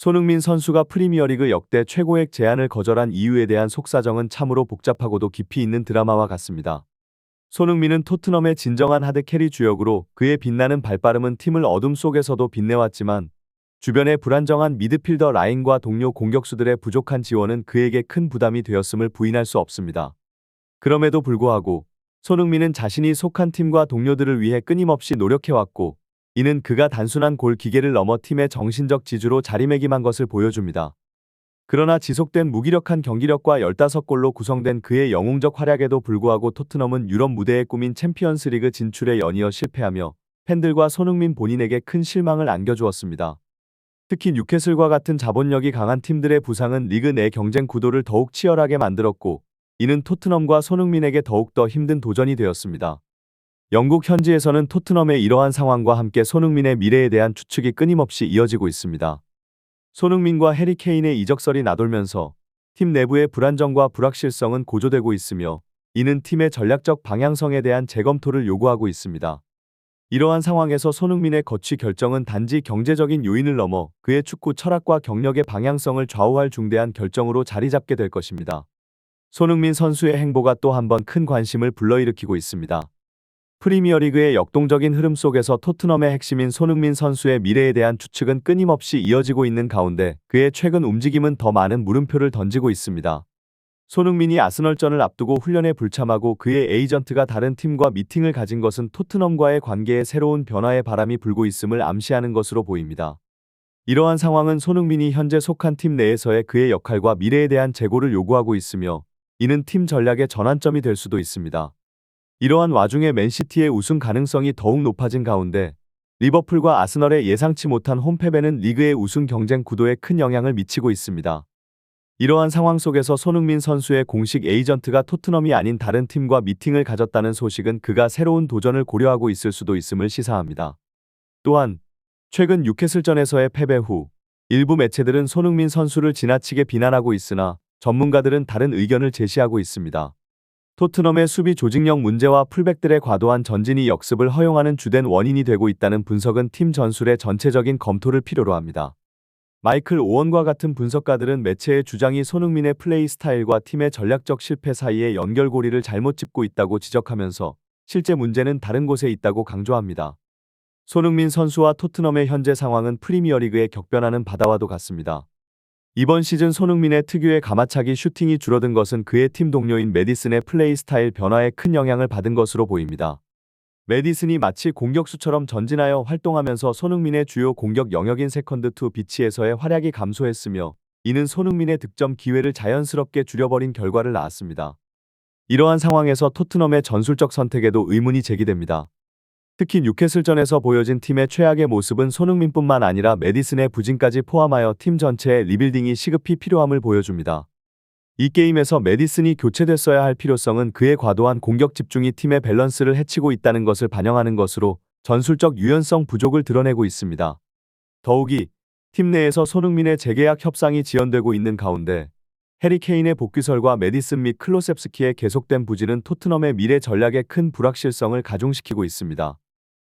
손흥민 선수가 프리미어리그 역대 최고액 제안을 거절한 이유에 대한 속사정은 참으로 복잡하고도 깊이 있는 드라마와 같습니다. 손흥민은 토트넘의 진정한 하드캐리 주역으로 그의 빛나는 발빠름은 팀을 어둠 속에서도 빛내왔지만 주변의 불안정한 미드필더 라인과 동료 공격수들의 부족한 지원은 그에게 큰 부담이 되었음을 부인할 수 없습니다. 그럼에도 불구하고 손흥민은 자신이 속한 팀과 동료들을 위해 끊임없이 노력해왔고 이는 그가 단순한 골 기계를 넘어 팀의 정신적 지주로 자리매김한 것을 보여줍니다. 그러나 지속된 무기력한 경기력과 15골로 구성된 그의 영웅적 활약에도 불구하고 토트넘은 유럽 무대에 꾸민 챔피언스리그 진출에 연이어 실패하며 팬들과 손흥민 본인에게 큰 실망을 안겨주었습니다. 특히 뉴캐슬과 같은 자본력이 강한 팀들의 부상은 리그 내 경쟁 구도를 더욱 치열하게 만들었고 이는 토트넘과 손흥민에게 더욱더 힘든 도전이 되었습니다. 영국 현지에서는 토트넘의 이러한 상황과 함께 손흥민의 미래에 대한 추측이 끊임없이 이어지고 있습니다. 손흥민과 해리 케인의 이적설이 나돌면서 팀 내부의 불안정과 불확실성은 고조되고 있으며 이는 팀의 전략적 방향성에 대한 재검토를 요구하고 있습니다. 이러한 상황에서 손흥민의 거취 결정은 단지 경제적인 요인을 넘어 그의 축구 철학과 경력의 방향성을 좌우할 중대한 결정으로 자리 잡게 될 것입니다. 손흥민 선수의 행보가 또 한 번 큰 관심을 불러일으키고 있습니다. 프리미어리그의 역동적인 흐름 속에서 토트넘의 핵심인 손흥민 선수의 미래에 대한 추측은 끊임없이 이어지고 있는 가운데 그의 최근 움직임은 더 많은 물음표를 던지고 있습니다. 손흥민이 아스널전을 앞두고 훈련에 불참하고 그의 에이전트가 다른 팀과 미팅을 가진 것은 토트넘과의 관계에 새로운 변화의 바람이 불고 있음을 암시하는 것으로 보입니다. 이러한 상황은 손흥민이 현재 속한 팀 내에서의 그의 역할과 미래에 대한 재고를 요구하고 있으며 이는 팀 전략의 전환점이 될 수도 있습니다. 이러한 와중에 맨시티의 우승 가능성이 더욱 높아진 가운데 리버풀과 아스널의 예상치 못한 홈패배는 리그의 우승 경쟁 구도에 큰 영향을 미치고 있습니다. 이러한 상황 속에서 손흥민 선수의 공식 에이전트가 토트넘이 아닌 다른 팀과 미팅을 가졌다는 소식은 그가 새로운 도전을 고려하고 있을 수도 있음을 시사합니다. 또한 최근 뉴캐슬전에서의 패배 후 일부 매체들은 손흥민 선수를 지나치게 비난하고 있으나 전문가들은 다른 의견을 제시하고 있습니다. 토트넘의 수비 조직력 문제와 풀백들의 과도한 전진이 역습을 허용하는 주된 원인이 되고 있다는 분석은 팀 전술의 전체적인 검토를 필요로 합니다. 마이클 오원과 같은 분석가들은 매체의 주장이 손흥민의 플레이 스타일과 팀의 전략적 실패 사이에 연결고리를 잘못 짚고 있다고 지적하면서 실제 문제는 다른 곳에 있다고 강조합니다. 손흥민 선수와 토트넘의 현재 상황은 프리미어리그의 격변하는 바다와도 같습니다. 이번 시즌 손흥민의 특유의 가마차기 슈팅이 줄어든 것은 그의 팀 동료인 매디슨의 플레이 스타일 변화에 큰 영향을 받은 것으로 보입니다. 매디슨이 마치 공격수처럼 전진하여 활동하면서 손흥민의 주요 공격 영역인 세컨드 투 비치에서의 활약이 감소했으며 이는 손흥민의 득점 기회를 자연스럽게 줄여버린 결과를 낳았습니다. 이러한 상황에서 토트넘의 전술적 선택에도 의문이 제기됩니다. 특히 뉴캐슬전에서 보여진 팀의 최악의 모습은 손흥민뿐만 아니라 매디슨의 부진까지 포함하여 팀 전체의 리빌딩이 시급히 필요함을 보여줍니다. 이 게임에서 매디슨이 교체됐어야 할 필요성은 그의 과도한 공격 집중이 팀의 밸런스를 해치고 있다는 것을 반영하는 것으로 전술적 유연성 부족을 드러내고 있습니다. 더욱이 팀 내에서 손흥민의 재계약 협상이 지연되고 있는 가운데 해리 케인의 복귀설과 매디슨 및 클로셉스키의 계속된 부진은 토트넘의 미래 전략에 큰 불확실성을 가중시키고 있습니다.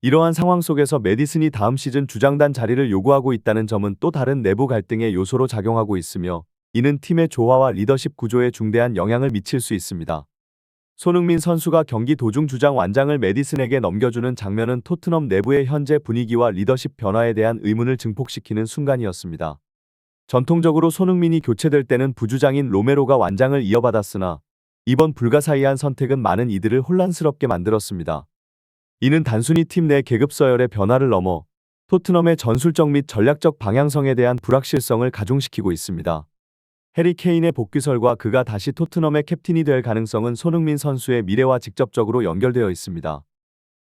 이러한 상황 속에서 매디슨이 다음 시즌 주장단 자리를 요구하고 있다는 점은 또 다른 내부 갈등의 요소로 작용하고 있으며 이는 팀의 조화와 리더십 구조에 중대한 영향을 미칠 수 있습니다. 손흥민 선수가 경기 도중 주장 완장을 매디슨에게 넘겨주는 장면은 토트넘 내부의 현재 분위기와 리더십 변화에 대한 의문을 증폭시키는 순간이었습니다. 전통적으로 손흥민이 교체될 때는 부주장인 로메로가 완장을 이어받았으나 이번 불가사의한 선택은 많은 이들을 혼란스럽게 만들었습니다. 이는 단순히 팀 내 계급 서열의 변화를 넘어 토트넘의 전술적 및 전략적 방향성에 대한 불확실성을 가중시키고 있습니다. 해리 케인의 복귀설과 그가 다시 토트넘의 캡틴이 될 가능성은 손흥민 선수의 미래와 직접적으로 연결되어 있습니다.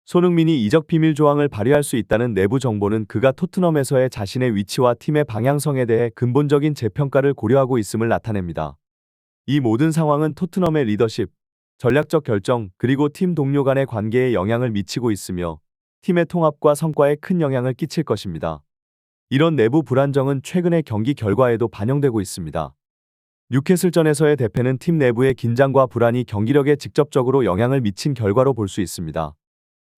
손흥민이 이적 비밀 조항을 발휘할 수 있다는 내부 정보는 그가 토트넘에서의 자신의 위치와 팀의 방향성에 대해 근본적인 재평가를 고려하고 있음을 나타냅니다. 이 모든 상황은 토트넘의 리더십, 전략적 결정 그리고 팀 동료 간의 관계에 영향을 미치고 있으며 팀의 통합과 성과에 큰 영향을 끼칠 것입니다. 이런 내부 불안정은 최근의 경기 결과에도 반영되고 있습니다. 뉴캐슬전에서의 대패는 팀 내부의 긴장과 불안이 경기력에 직접적으로 영향을 미친 결과로 볼 수 있습니다.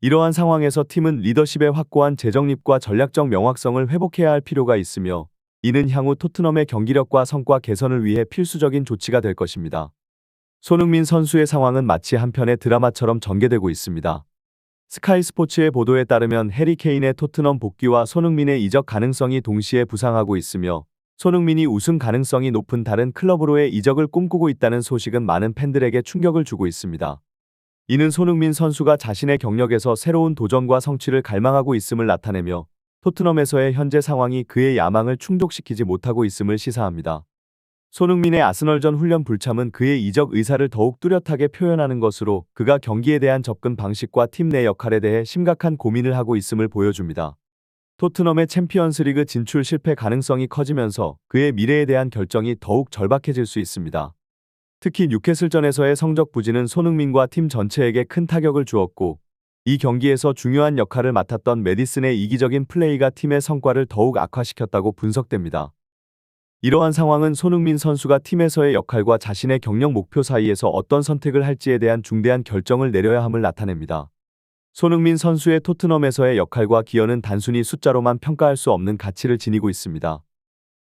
이러한 상황에서 팀은 리더십의 확고한 재정립과 전략적 명확성을 회복해야 할 필요가 있으며 이는 향후 토트넘의 경기력과 성과 개선을 위해 필수적인 조치가 될 것입니다. 손흥민 선수의 상황은 마치 한 편의 드라마처럼 전개되고 있습니다. 스카이 스포츠의 보도에 따르면 해리 케인의 토트넘 복귀와 손흥민의 이적 가능성이 동시에 부상하고 있으며 손흥민이 우승 가능성이 높은 다른 클럽으로의 이적을 꿈꾸고 있다는 소식은 많은 팬들에게 충격을 주고 있습니다. 이는 손흥민 선수가 자신의 경력에서 새로운 도전과 성취를 갈망하고 있음을 나타내며 토트넘에서의 현재 상황이 그의 야망을 충족시키지 못하고 있음을 시사합니다. 손흥민의 아스널전 훈련 불참은 그의 이적 의사를 더욱 뚜렷하게 표현하는 것으로 그가 경기에 대한 접근 방식과 팀 내 역할에 대해 심각한 고민을 하고 있음을 보여줍니다. 토트넘의 챔피언스리그 진출 실패 가능성이 커지면서 그의 미래에 대한 결정이 더욱 절박해질 수 있습니다. 특히 뉴캐슬전에서의 성적 부진은 손흥민과 팀 전체에게 큰 타격을 주었고 이 경기에서 중요한 역할을 맡았던 매디슨의 이기적인 플레이가 팀의 성과를 더욱 악화시켰다고 분석됩니다. 이러한 상황은 손흥민 선수가 팀에서의 역할과 자신의 경력 목표 사이에서 어떤 선택을 할지에 대한 중대한 결정을 내려야 함을 나타냅니다. 손흥민 선수의 토트넘에서의 역할과 기여는 단순히 숫자로만 평가할 수 없는 가치를 지니고 있습니다.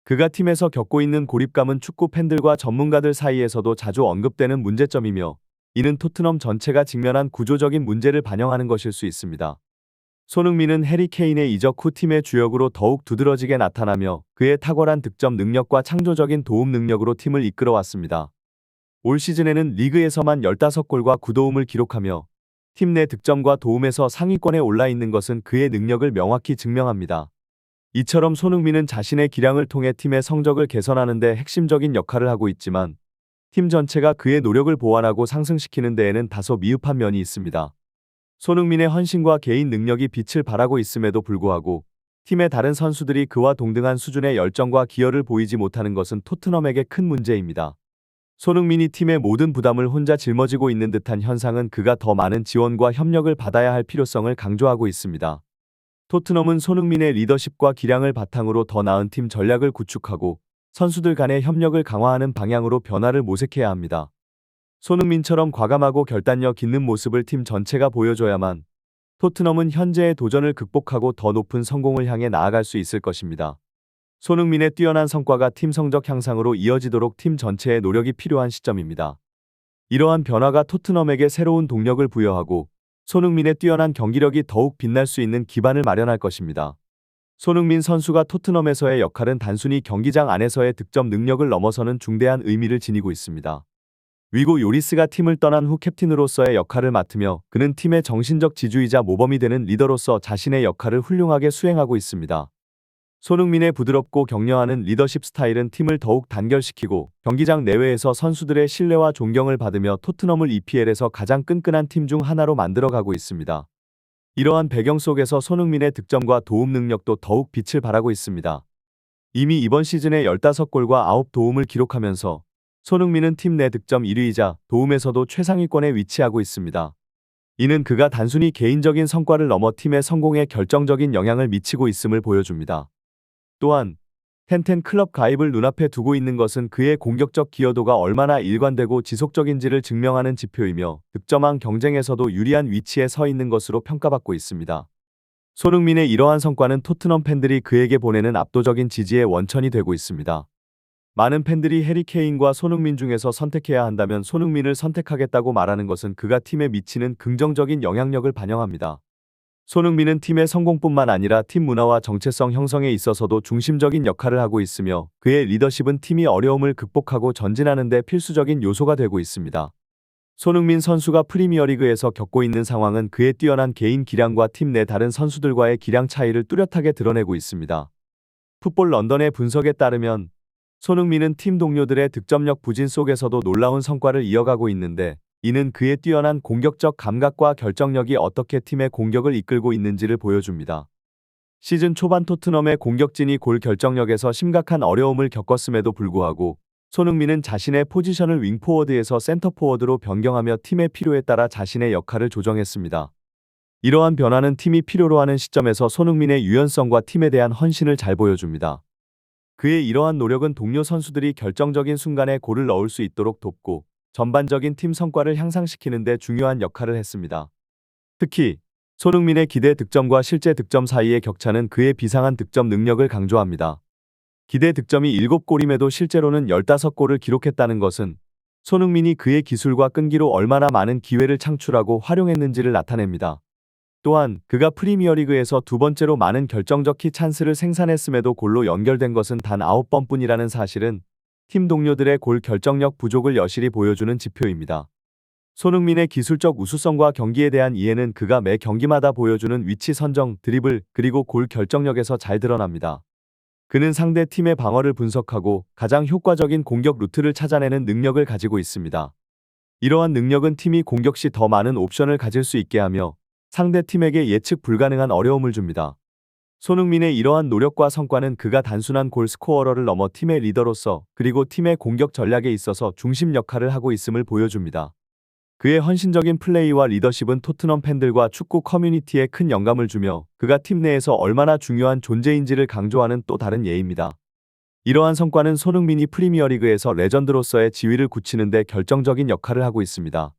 그가 팀에서 겪고 있는 고립감은 축구 팬들과 전문가들 사이에서도 자주 언급되는 문제점이며 이는 토트넘 전체가 직면한 구조적인 문제를 반영하는 것일 수 있습니다. 손흥민은 해리 케인의 이적 후 팀의 주역으로 더욱 두드러지게 나타나며 그의 탁월한 득점 능력과 창조적인 도움 능력으로 팀을 이끌어왔습니다. 올 시즌에는 리그에서만 15골과 9도움을 기록하며 팀 내 득점과 도움에서 상위권에 올라 있는 것은 그의 능력을 명확히 증명합니다. 이처럼 손흥민은 자신의 기량을 통해 팀의 성적을 개선하는 데 핵심적인 역할을 하고 있지만 팀 전체가 그의 노력을 보완하고 상승시키는 데에는 다소 미흡한 면이 있습니다. 손흥민의 헌신과 개인 능력이 빛을 발하고 있음에도 불구하고 팀의 다른 선수들이 그와 동등한 수준의 열정과 기여를 보이지 못하는 것은 토트넘에게 큰 문제입니다. 손흥민이 팀의 모든 부담을 혼자 짊어지고 있는 듯한 현상은 그가 더 많은 지원과 협력을 받아야 할 필요성을 강조하고 있습니다. 토트넘은 손흥민의 리더십과 기량을 바탕으로 더 나은 팀 전략을 구축하고 선수들 간의 협력을 강화하는 방향으로 변화를 모색해야 합니다. 손흥민처럼 과감하고 결단력 있는 모습을 팀 전체가 보여줘야만 토트넘은 현재의 도전을 극복하고 더 높은 성공을 향해 나아갈 수 있을 것입니다. 손흥민의 뛰어난 성과가 팀 성적 향상으로 이어지도록 팀 전체의 노력이 필요한 시점입니다. 이러한 변화가 토트넘에게 새로운 동력을 부여하고 손흥민의 뛰어난 경기력이 더욱 빛날 수 있는 기반을 마련할 것입니다. 손흥민 선수가 토트넘에서의 역할은 단순히 경기장 안에서의 득점 능력을 넘어서는 중대한 의미를 지니고 있습니다. 위고 요리스가 팀을 떠난 후 캡틴으로서의 역할을 맡으며 그는 팀의 정신적 지주이자 모범이 되는 리더로서 자신의 역할을 훌륭하게 수행하고 있습니다. 손흥민의 부드럽고 격려하는 리더십 스타일은 팀을 더욱 단결시키고 경기장 내외에서 선수들의 신뢰와 존경을 받으며 토트넘을 EPL에서 가장 끈끈한 팀 중 하나로 만들어가고 있습니다. 이러한 배경 속에서 손흥민의 득점과 도움 능력도 더욱 빛을 발하고 있습니다. 이미 이번 시즌에 15골과 9도움을 기록하면서 손흥민은 팀 내 득점 1위이자 도움에서도 최상위권에 위치하고 있습니다. 이는 그가 단순히 개인적인 성과를 넘어 팀의 성공에 결정적인 영향을 미치고 있음을 보여줍니다. 또한 텐텐 클럽 가입을 눈앞에 두고 있는 것은 그의 공격적 기여도가 얼마나 일관되고 지속적인지를 증명하는 지표이며 득점왕 경쟁에서도 유리한 위치에 서 있는 것으로 평가받고 있습니다. 손흥민의 이러한 성과는 토트넘 팬들이 그에게 보내는 압도적인 지지의 원천이 되고 있습니다. 많은 팬들이 해리 케인과 손흥민 중에서 선택해야 한다면 손흥민을 선택하겠다고 말하는 것은 그가 팀에 미치는 긍정적인 영향력을 반영합니다. 손흥민은 팀의 성공뿐만 아니라 팀 문화와 정체성 형성에 있어서도 중심적인 역할을 하고 있으며 그의 리더십은 팀이 어려움을 극복하고 전진하는 데 필수적인 요소가 되고 있습니다. 손흥민 선수가 프리미어리그에서 겪고 있는 상황은 그의 뛰어난 개인 기량과 팀 내 다른 선수들과의 기량 차이를 뚜렷하게 드러내고 있습니다. 풋볼 런던의 분석에 따르면 손흥민은 팀 동료들의 득점력 부진 속에서도 놀라운 성과를 이어가고 있는데 이는 그의 뛰어난 공격적 감각과 결정력이 어떻게 팀의 공격을 이끌고 있는지를 보여줍니다. 시즌 초반 토트넘의 공격진이 골 결정력에서 심각한 어려움을 겪었음에도 불구하고 손흥민은 자신의 포지션을 윙포워드에서 센터포워드로 변경하며 팀의 필요에 따라 자신의 역할을 조정했습니다. 이러한 변화는 팀이 필요로 하는 시점에서 손흥민의 유연성과 팀에 대한 헌신을 잘 보여줍니다. 그의 이러한 노력은 동료 선수들이 결정적인 순간에 골을 넣을 수 있도록 돕고 전반적인 팀 성과를 향상시키는 데 중요한 역할을 했습니다. 특히 손흥민의 기대 득점과 실제 득점 사이의 격차는 그의 비상한 득점 능력을 강조합니다. 기대 득점이 7골임에도 실제로는 15골을 기록했다는 것은 손흥민이 그의 기술과 끈기로 얼마나 많은 기회를 창출하고 활용했는지를 나타냅니다. 또한 그가 프리미어리그에서 두 번째로 많은 결정적 키 찬스를 생산했음에도 골로 연결된 것은 단 9번뿐이라는 사실은 팀 동료들의 골 결정력 부족을 여실히 보여주는 지표입니다. 손흥민의 기술적 우수성과 경기에 대한 이해는 그가 매 경기마다 보여주는 위치 선정, 드리블, 그리고 골 결정력에서 잘 드러납니다. 그는 상대 팀의 방어를 분석하고 가장 효과적인 공격 루트를 찾아내는 능력을 가지고 있습니다. 이러한 능력은 팀이 공격 시 더 많은 옵션을 가질 수 있게 하며 상대 팀에게 예측 불가능한 어려움을 줍니다. 손흥민의 이러한 노력과 성과는 그가 단순한 골 스코어러를 넘어 팀의 리더로서 그리고 팀의 공격 전략에 있어서 중심 역할을 하고 있음을 보여줍니다. 그의 헌신적인 플레이와 리더십은 토트넘 팬들과 축구 커뮤니티에 큰 영감을 주며 그가 팀 내에서 얼마나 중요한 존재인지를 강조하는 또 다른 예입니다. 이러한 성과는 손흥민이 프리미어리그에서 레전드로서의 지위를 굳히는 데 결정적인 역할을 하고 있습니다.